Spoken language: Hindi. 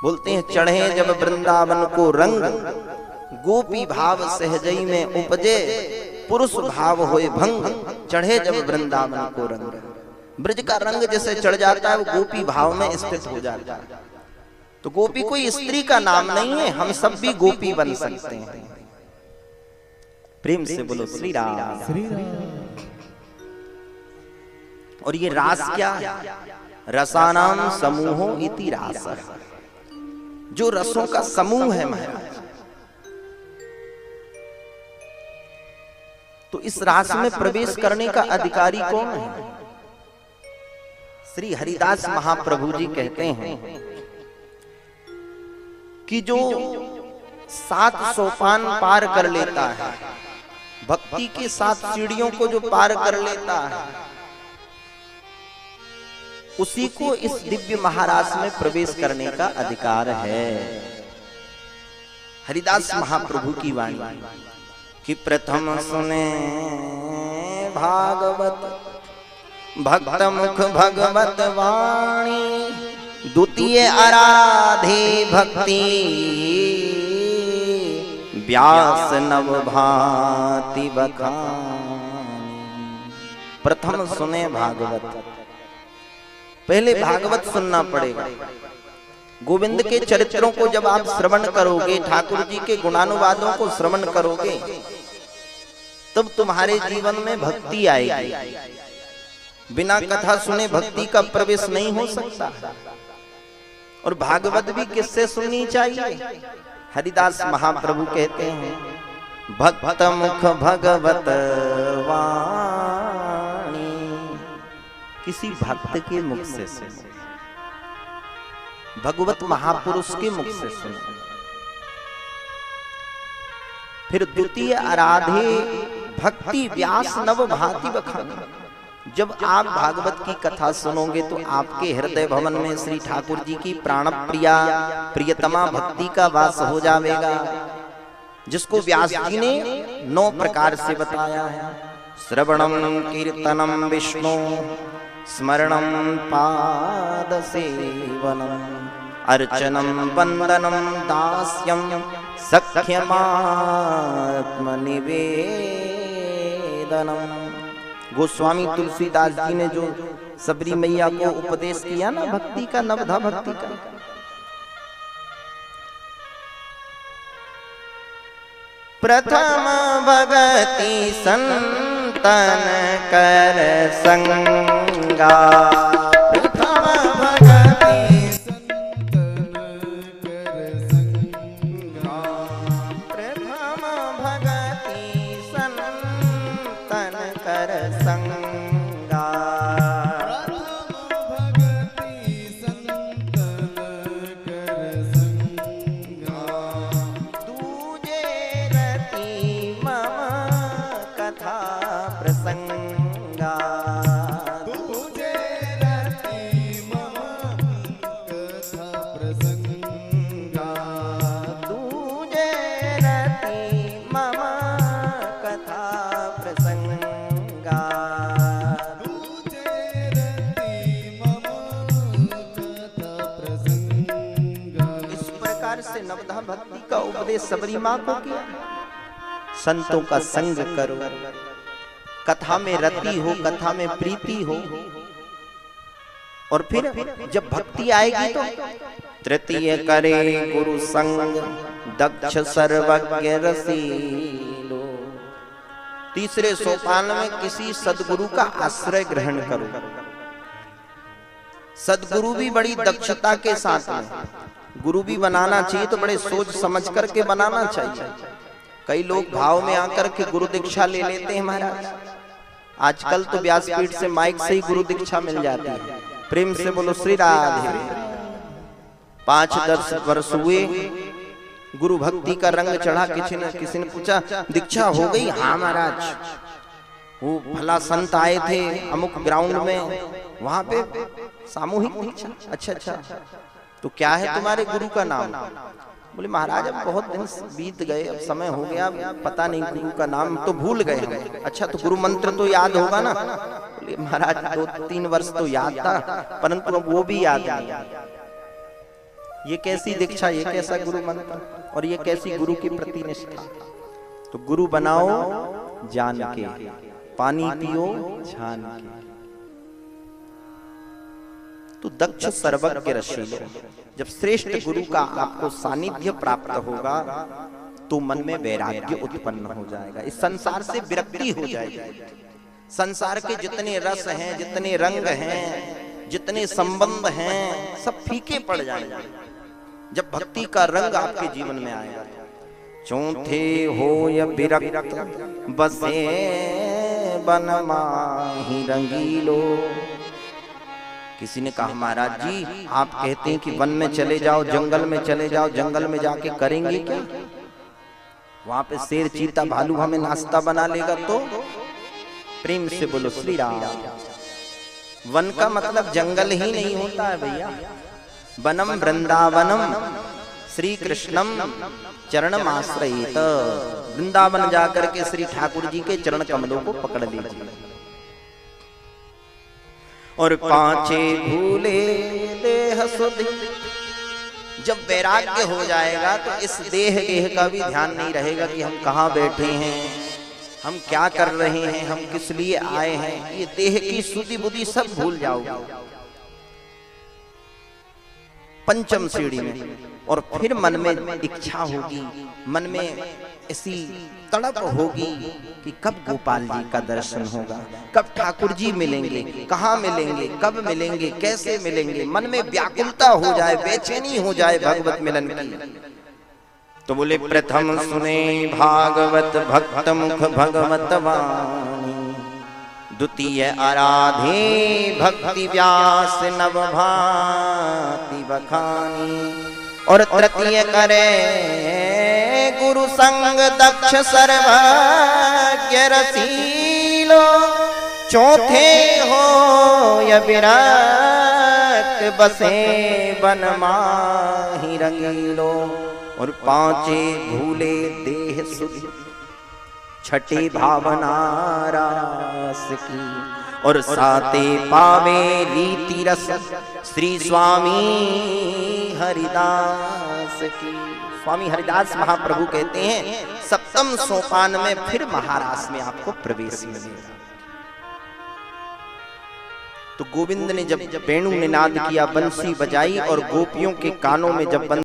बोलते हैं चढ़े जब वृंदावन को रंग, गोपी भाव सहजई में उपजे, पुरुष भाव होए भंग, चढ़े जब वृंदावन को रंग। ब्रज का रंग जैसे चढ़ जाता है वो गोपी भाव में स्थित हो जाता है। तो गोपी कोई स्त्री का नाम नहीं है, हम सब भी गोपी बन सकते हैं। प्रेम से बोलो श्री राम। और ये रास क्या है? रसानाम समूहो इति रास, जो रसों का समूह है महाराज। तो इस रास में प्रवेश करने का अधिकारी कौन है? श्री हरिदास महाप्रभु जी कहते हैं कि जो 7 सोपान पार कर लेता है, भक्ति के 7 सीढ़ियों को जो पार कर लेता है, उसी को इस दिव्य महारास में प्रवेश करने का अधिकार है। हरिदास महाप्रभु की वाणी कि प्रथम सुने भागवत भक्त मुख भगवत वाणी, द्वितीय आराधे भक्ति व्यास नव भांति बखानी। प्रथम सुने भागवत, पहले भागवत सुनना पड़ेगा। गोविंद के चरित्रों को जब आप श्रवण करोगे, ठाकुर जी के गुणानुवादों को श्रवण करोगे, तब तुम्हारे जीवन में भक्ति आएगी। बिना कथा सुने भक्ति का प्रवेश नहीं हो सकता। और भागवत भी किससे सुननी चाहिए? हरिदास महाप्रभु कहते हैं भक्त मुख भगवत वाणी, किसी भक्त के मुख से सुनो, भगवत महापुरुष के मुख से सुनो। फिर द्वितीय आराधे भक्ति व्यास नव भांति बखानी। जब आप भागवत की कथा सुनोगे तो आपके हृदय भवन में श्री ठाकुर जी की प्राण प्रिया प्रियतमा भक्ति का वास हो जाएगा, जिसको व्यास जी ने 9 प्रकार से बताया है। श्रवणम कीर्तनम विष्णु, स्मरणम पाद सेवनम, अर्चनम वंदनम दास्यम, सख्यमात्म निवेदनम। गोस्वामी तुलसीदास जी ने जो सबरी मैया को उपदेश किया ना भक्ति का, नवधा भक्ति का, प्रथम भगति संतन कर संगा, प्रथम भगति संतन कर संगा, प्रथम भगति संतन कर संगा, प्रथम भगति संतन कर संगा, दूजे रति मम कथा प्रसंगा, दूजे रति मम कथा प्रसंगा, दूजे रति मम कथा प्रसंगा, दूजे रति मम कथा प्रसंगा। इस प्रकार से नवधा भक्ति का उपदेश सबरी माँ को किया। संतों का संग करो, कथा में रति हो, कथा में प्रीति हो। और फिर जब भक्ति आएगी तो तृतीय करे गुरु संग, दक्ष सर्वज्ञ रसीलो। तीसरे सोपान में किसी सदगुरु का आश्रय ग्रहण करो। सदगुरु भी बड़ी दक्षता के साथ में, गुरु भी बनाना चाहिए तो बड़े सोच समझ करके बनाना चाहिए। कई लोग भाव में आकर के गुरु दीक्षा ले लेते हैं महाराज। आजकल तो व्यासपीठ से माइक से ही गुरु दीक्षा मिल जाती है। प्रेम से बोलो श्री राधे। 5-10 वर्ष हुए, गुरु भक्ति का रंग चढ़ा। किसी ने पूछा दीक्षा हो गई? हाँ महाराज, वो भला संत आए थे अमुक ग्राउंड में, वहां पे सामूहिक दीक्षा। अच्छा, तो क्या है तुम्हारे गुरु का नाम? बोले महाराज अब बहुत दिन बीत गए, अब समय हो गया, पता नहीं गुरु का नाम तो भूल गए हम। अच्छा, तो गुरु मंत्र तो याद होगा ना? बोले महाराज 2-3 वर्ष तो याद था, परंतु अब वो भी याद नहीं। ये कैसी दीक्षा, ये कैसा गुरु मंत्र, और ये कैसी गुरु की प्रतिनिष्ठा। तो गुरु बनाओ जान के, पानी पियो छान के। तो दक्ष सर्वज्ञ रशीलो, जब श्रेष्ठ गुरु का आपको सानिध्य प्राप्त होगा तो मन में वैराग्य उत्पन्न हो जाएगा, इस संसार से विरक्ति हो जाएगी। संसार के जितने रस हैं, जितने रंग हैं, जितने संबंध हैं, सब फीके पड़ जाएंगे जब भक्ति का रंग आपके जीवन में आएगा। चौथे हो या विरक्त बसे बन माही रंगीलो। किसी ने कहा महाराज जी आप कहते हैं कि वन में चले जाओ, जंगल में चले जाओ, जंगल में जाके करेंगे क्या? वहां पे शेर चीता भालू हमें नाश्ता बना लेगा तो? प्रेम से बोलो श्री राम। वन का मतलब जंगल ही नहीं होता है भैया। वनम वृंदावनम श्री कृष्णम चरणम आश्रयेत। वृंदावन जाकर के श्री ठाकुर जी के चरण कमलों को पकड़ लीजिए। और पांचे भूले देह सुधि, जब वैराग्य हो जाएगा तो इस देह का भी ध्यान नहीं रहेगा कि हम कहाँ बैठे हैं, हम क्या कर रहे हैं, हम किस लिए आए हैं। ये देह की सुधि बुद्धि सब भूल जाओगे पंचम सीढ़ी में। और फिर मन में इच्छा होगी, मन में ऐसी तड़प होगी कि कब गोपाल जी का दर्शन होगा, कब ठाकुर जी मिलेंगे, कहाँ मिलेंगे, कब मिलेंगे, कैसे मिलेंगे। मन में व्याकुलता हो जाए, बेचैनी हो जाए भगवत मिलन की। तो बोले प्रथम सुने भागवत भक्त मुख भगवत वाणी, द्वितीय आराधे भक्ति व्यास नव भांति बखानी, और तृतीय करे गुरु संग दक्ष सर्वज्ञ रसीलो, चौथे हो या विरक्त बसे बन माही रंगीलो, और पांचे भूले देह सुधि, छठे भावना रास की, और साते पावे रीति रस श्री स्वामी हरिदास की। स्वामी हरिदास महाप्रभु कहते हैं सप्तम सोपान में फिर महारास में आपको प्रवेश मिलेगा। तो गोविंद ने जब वेणु निनाद किया, बंसी बजाई और गोपियों के कानों में जब